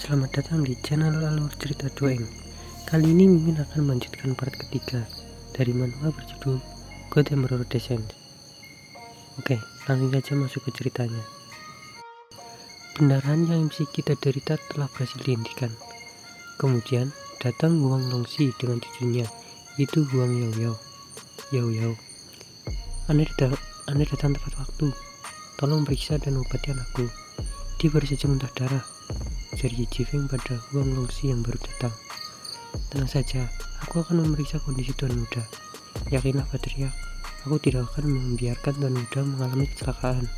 Selamat datang di channel Alur Cerita Doeng. Kali ini Mimin akan melanjutkan part ketiga dari manhwa berjudul God Emperor Descent. Oke, langsung saja masuk ke ceritanya. Pendarahan yang MC kita derita telah berhasil dihentikan. Kemudian datang Huang Longxi dengan cucunya, yaitu Huang Yao Yao. Anda datang tepat waktu. Tolong periksa dan obati anakku. Dia baru saja muntah darah, ujar Yi Jifeng pada Huang Longxi yang baru datang. Tenang saja, aku akan memeriksa kondisi Tuan Muda. Yakinlah Patriark, aku tidak akan membiarkan Tuan Muda mengalami kecelakaan,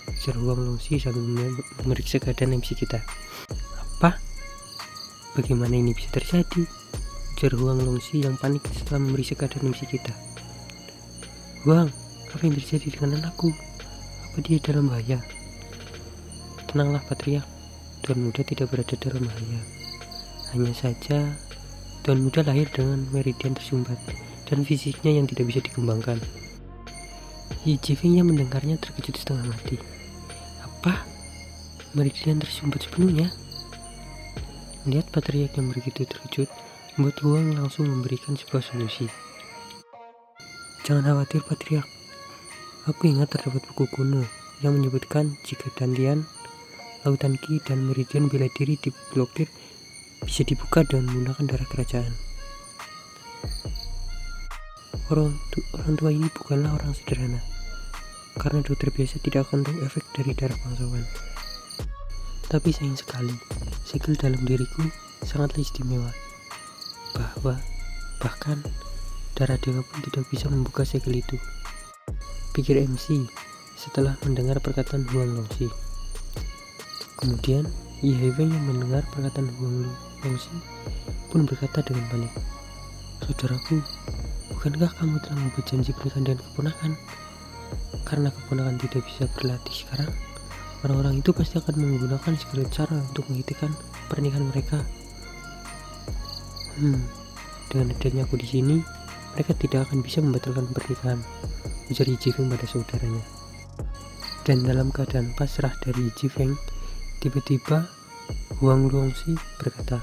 ujar Huang Longxi sambil memeriksa keadaan MC kita. Apa? Bagaimana ini bisa terjadi? Ujar Huang Longxi yang panik setelah memeriksa keadaan MC kita. Huang, apa yang terjadi dengan anakku? Apa dia dalam bahaya? Tenanglah Patriark, Tuan Muda tidak berada dalam bahaya. Hanya saja Tuan Muda lahir dengan meridian tersumbat dan fisiknya yang tidak bisa dikembangkan. Yi Jifeng yang mendengarnya terkejut setengah mati. Apa? Meridian tersumbat sepenuhnya? Melihat Patriark yang begitu terkejut, membuat Huang langsung memberikan sebuah solusi. Jangan khawatir Patriark, aku ingat terdapat buku kuno yang menyebutkan jika dantian, lautan Qi dan meridian bela diri diblokir bisa dibuka dengan menggunakan darah kerajaan. Orang tua ini bukanlah orang sederhana, karena dokter biasa tidak akan tahu efek dari darah bangsawan. Tapi sayang sekali, segel dalam diriku sangatlah istimewa, bahkan darah dewa pun tidak bisa membuka segel itu, pikir MC setelah mendengar perkataan Huang Longxi. Kemudian Yi Haifeng yang mendengar perkataan Huang Longxi pun berkata dengan panik, saudaraku, bukankah kamu telah membuat janji pernikahan dengan keponakan? Karena keponakan tidak bisa berlatih sekarang, orang-orang itu pasti akan menggunakan segala cara untuk menghentikan pernikahan mereka. Dengan adanya aku di sini, mereka tidak akan bisa membatalkan pernikahan, ujar Yi Jifeng pada saudaranya. Dan dalam keadaan pasrah dari Yi Jifeng, tiba-tiba Huang Longxi berkata,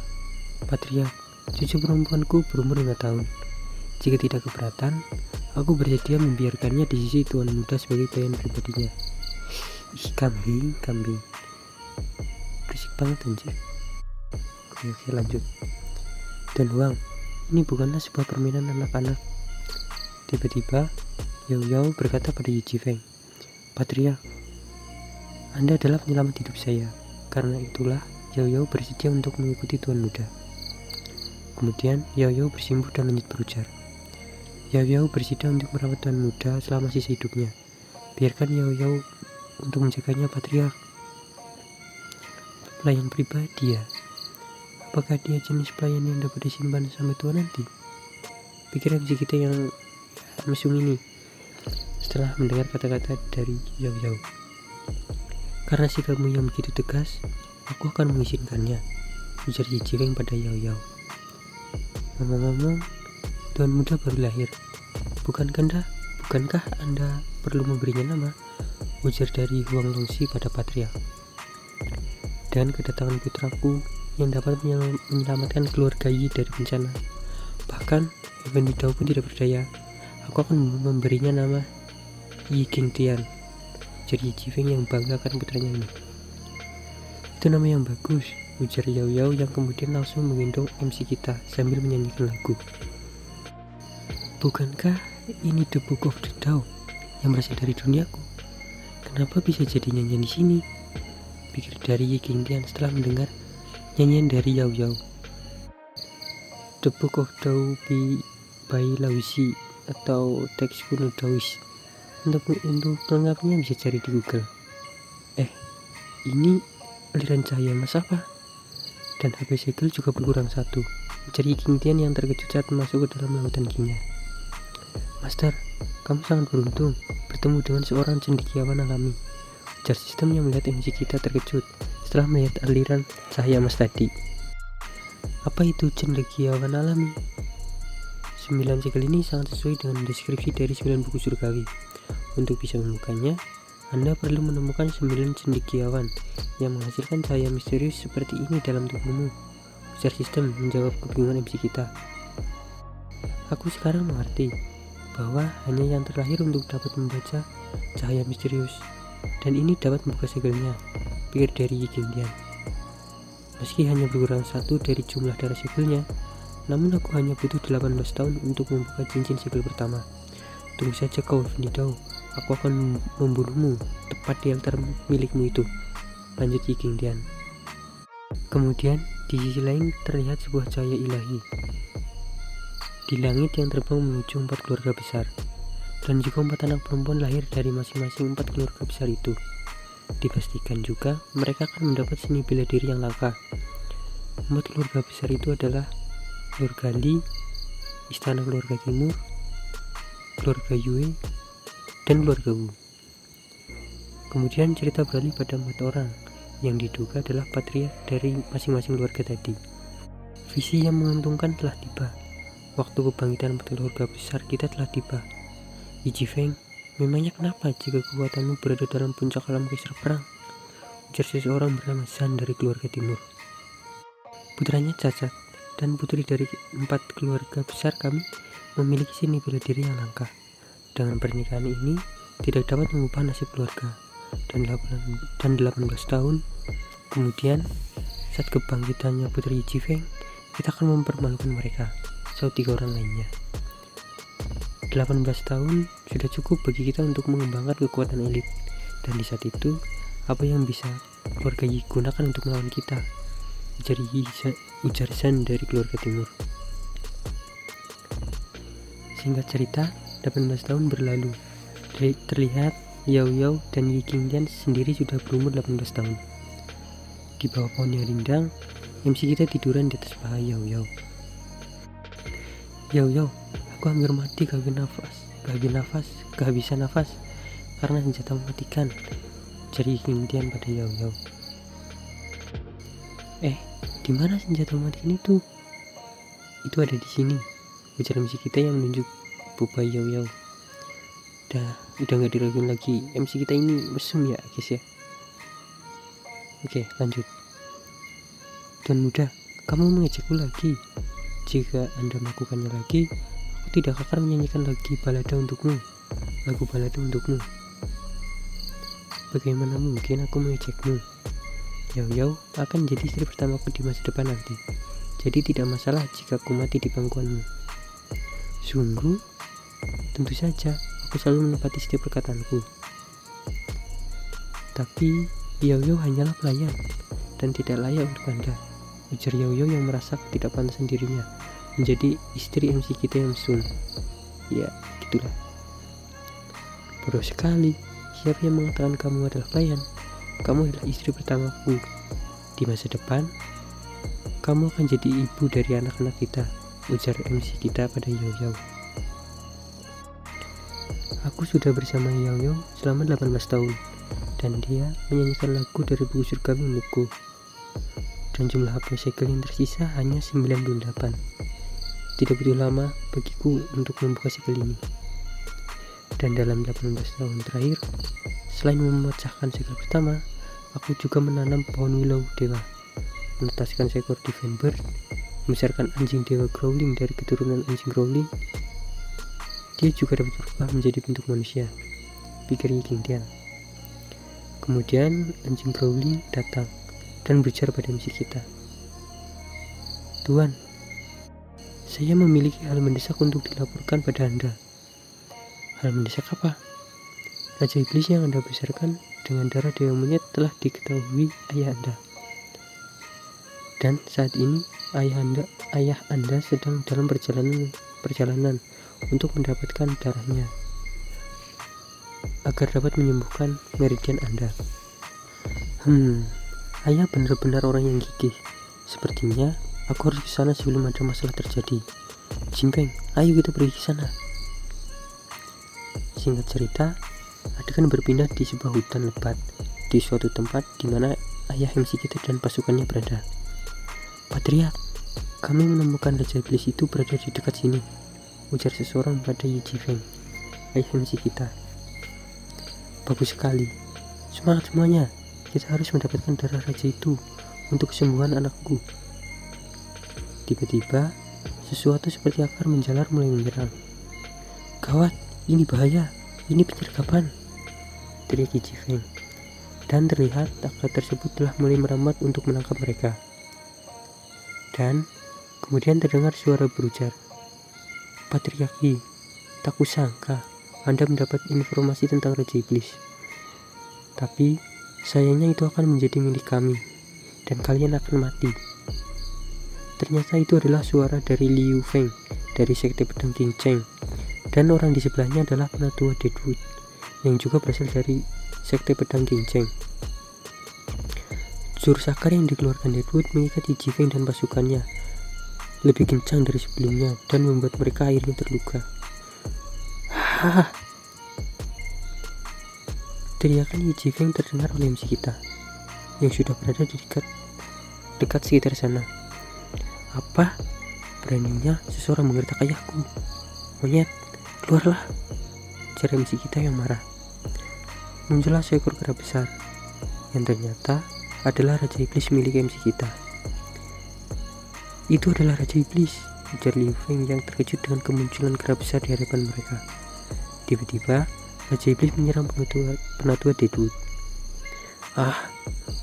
Patriark, cucu perempuanku berumur 5 tahun. Jika tidak keberatan, aku bersedia membiarkannya di sisi Tuan Muda sebagai pelayan pribadinya. Ih, kambing. Berisik banget anjir. Oke, lanjut. Dan Huang, ini bukanlah sebuah permainan anak-anak. Tiba-tiba Yao berkata pada Yi Jifeng, Patriark, Anda adalah penyelamat hidup saya. Karena itulah Yao bersedia untuk mengikuti Tuan Muda. Kemudian Yao bersimpuh dan lanjut berujar, Yao bersedia untuk merawat Tuan Muda selama sisa hidupnya. Biarkan Yao untuk menjaganya Patriark. Pelayan pribadi ya? Apakah dia jenis pelayan yang dapat disimpan sampai tua nanti? Pikiran kita yang mesum ini setelah mendengar kata-kata dari Yao. Karena sikapmu yang begitu tegas, aku akan mengizinkannya, ujar Yi Jifeng pada Yao. Ngomong-ngomong, Tuan Muda baru lahir. Bukankah Anda perlu memberinya nama? Ujar dari Huang Longxi pada Patriark. Dengan kedatangan putraku yang dapat menyelamatkan keluarga Yi dari bencana, bahkan Effendi Dao pun tidak berdaya, aku akan memberinya nama Yi Qingtian, ujar Yi Jifeng yang bangga akan putranya ini. Itu nama yang bagus, ujar Yao yang kemudian langsung menggendong MC kita sambil menyanyikan lagu. Bukankah ini The Book of the Dao yang berasal dari duniaku? Kenapa bisa jadi nyanyian di sini? Pikir dari Yi Qingtian setelah mendengar nyanyian dari Yao. The Book of Dao by Laozi atau teks kuno Daois. Untuk lengkapnya bisa cari di Google. Ini aliran cahaya emas apa? Dan HP segel juga berkurang 1. Mencari Qingtian yang terkejut saat masuk ke dalam lautan Qi-nya. Master, kamu sangat beruntung bertemu dengan seorang cendekiawan alami, ujar sistem yang melihat MC kita terkejut setelah melihat aliran cahaya emas tadi. Apa itu cendekiawan alami? 9 segel ini sangat sesuai dengan deskripsi dari 9 buku surgawi. Untuk bisa membukanya, Anda perlu menemukan 9 cendekiawan yang menghasilkan cahaya misterius seperti ini dalam tubuhmu, ujar sistem menjawab kebingungan MC kita. Aku sekarang mengerti bahwa hanya yang terlahir untuk dapat membaca cahaya misterius, dan ini dapat membuka segelnya, pikir dari Yi Qingdian. Meski hanya berkurang 1 dari jumlah darah segelnya, namun aku hanya butuh 18 tahun untuk membuka cincin segel pertama. Tunggu saja kau, Venidau, aku akan membunuhmu tepat di altar milikmu itu, lanjut Yi Qingdian. Kemudian di sisi lain terlihat sebuah cahaya ilahi di langit yang terbang menuju 4 keluarga besar, dan juga 4 anak perempuan lahir dari masing-masing 4 keluarga besar itu. Dipastikan juga mereka akan mendapat seni bela diri yang langka. 4 keluarga besar itu adalah keluarga Li, istana keluarga timur, keluarga Yue, dan keluarga Wu. Kemudian cerita beralih pada 4 orang yang diduga adalah patriark dari masing-masing keluarga tadi. Visi yang menguntungkan telah tiba. Waktu kebangkitan 4 keluarga besar kita telah tiba. Yi Jifeng, memangnya kenapa jika kekuatanmu berada dalam puncak alam kaisar perang? Ujar seseorang bernama Zhan dari keluarga timur. Putranya cacat, dan putri dari 4 keluarga besar kami memiliki seni bela diri yang langka. Dengan pernikahan ini tidak dapat mengubah nasib keluarga. Dan 18 tahun kemudian, saat kebangkitannya putri Yi Jifeng, kita akan mempermalukan mereka, saut 3 orang lainnya. 18 tahun sudah cukup bagi kita untuk mengembangkan kekuatan elit, dan di saat itu, apa yang bisa keluarga Yi gunakan untuk melawan kita? Ujar Zhan dari keluarga timur. Singkat cerita, 18 tahun berlalu. Terlihat Yao Yao dan Yi Qingdian sendiri sudah berumur 18 tahun. Di bawah pohon yang rindang, MC kita tiduran di atas paha Yao Yao. Yao Yao, aku hampir mati kehabisan nafas karena senjata mematikan, ujar Yi Qingdian pada Yao Yao. Di mana senjata mematikan itu? Itu ada di sini, ujar MC kita yang menunjuk Boba Yao Yao. Udah gak diraguin lagi, MC kita ini mesum ya guys ya. Oke, lanjut. Tuan muda, kamu mengejekku lagi. Jika Anda melakukannya lagi, aku tidak akan menyanyikan lagi lagu balada untukmu. Bagaimana mungkin aku mengejekmu? Yao Yao akan jadi istri pertamaku di masa depan nanti, jadi tidak masalah jika aku mati di pangkuanmu. Sungguh? Tentu saja, aku selalu menepati setiap perkataanku. Tapi Yao Yao hanyalah pelayan dan tidak layak untuk Anda, ujar Yao Yao yang merasa ketidakpantasan dirinya menjadi istri MC kita yang mesum. Ya, gitulah. Bodoh sekali, siapa yang mengatakan kamu adalah pelayan? Kamu adalah istri pertamaku. Di masa depan, kamu akan jadi ibu dari anak-anak kita, ujar MC kita pada Yao Yao. Aku sudah bersama Yao Yao selama 18 tahun, dan dia menyanyikan lagu dari buku surga milikku. Dan jumlah HP segel yang tersisa hanya 98. Tidak butuh lama bagiku untuk membuka segel ini. Dan dalam 18 tahun terakhir, selain memecahkan segel pertama, aku juga menanam pohon willow dewa, menetaskan seekor divine bird, membesarkan anjing dewa growling dari keturunan anjing growling. Dia juga dapat berubah menjadi bentuk manusia, pikir Yi Qingdian. Kemudian anjing growling datang dan berbicara pada MC kita. Tuan, saya memiliki hal mendesak untuk dilaporkan pada Anda. Hal mendesak apa? Raja Iblis yang Anda besarkan dengan darah dewa monyet telah diketahui ayah Anda. Dan saat ini ayah Anda sedang dalam perjalanan untuk mendapatkan darahnya agar dapat menyembuhkan meridian Anda. Ayah benar-benar orang yang gigih. Sepertinya aku harus ke sana sebelum ada masalah terjadi. Jinpeng, ayo kita pergi ke sana. Singkat cerita, adegan berpindah di sebuah hutan lebat di suatu tempat di mana ayah MC kita dan pasukannya berada. Patriark, kami menemukan Raja Iblis itu berada di dekat sini, ujar seseorang pada Yi Jifeng, ayah MC kita. Bagus sekali. Semangat semuanya. Kita harus mendapatkan darah raja itu untuk kesembuhan anakku. Tiba-tiba, sesuatu seperti akar menjalar mulai menyerang. Gawat, ini bahaya. Ini penyergapan, teriak Qi Jifeng. Dan terlihat akar tersebut telah mulai merambat untuk menangkap mereka. Dan kemudian terdengar suara berujar, "Patriarki, tak kusangka Anda mendapat informasi tentang Raja Iblis. Tapi sayangnya itu akan menjadi milik kami dan kalian akan mati." Ternyata itu adalah suara dari Liu Feng dari sekte pedang King Cheng, dan orang di sebelahnya adalah penatua Deadwood yang juga berasal dari sekte pedang King Cheng. Jurus akar yang dikeluarkan Deadwood mengikat Qi Jifeng dan pasukannya lebih kencang dari sebelumnya dan membuat mereka akhirnya terluka. Hah! Teriakan Qi Jifeng terdengar oleh MC kita yang sudah berada di dekat sekitar sana. Apa? Beraninya seseorang menggertak ayahku. Monyet, keluarlah, ujar MC kita yang marah. Muncullah seekor kera besar yang ternyata adalah Raja Iblis milik MC kita. Itu adalah Raja Iblis, ujar Liu Feng yang terkejut dengan kemunculan kera besar di hadapan mereka. Tiba-tiba Raja Iblis menyerang penatua Deadwood. Ah,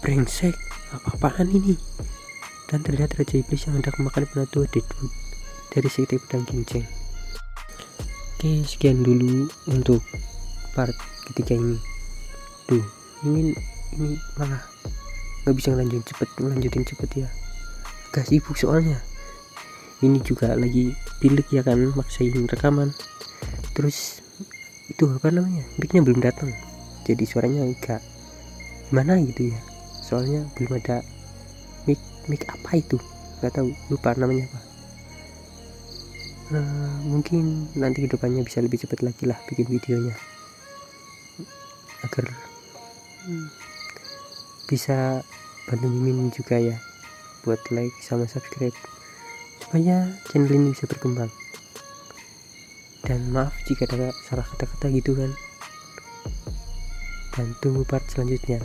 brengsek, apa-apaan ini? Dan terlihat Raja Iblis yang hendak memakan penatua Deadwood dari sekte pedang King Cheng. Oke, sekian dulu untuk part ketiga ini. Duh, ini malah nggak bisa ngelanjutin cepet ya. Agak sibuk soalnya. Ini juga lagi pilek ya kan, maksain rekaman. Terus itu apa namanya, mic-nya belum datang, jadi suaranya agak gimana gitu ya. Soalnya belum ada mic apa itu, nggak tahu, lupa namanya apa. Mungkin nanti kedepannya bisa lebih cepat lagi lah bikin videonya, agar bisa bantu Mimin juga ya buat like sama subscribe supaya channel ini bisa berkembang. Dan maaf jika ada salah kata-kata gitu kan. Dan tunggu part selanjutnya.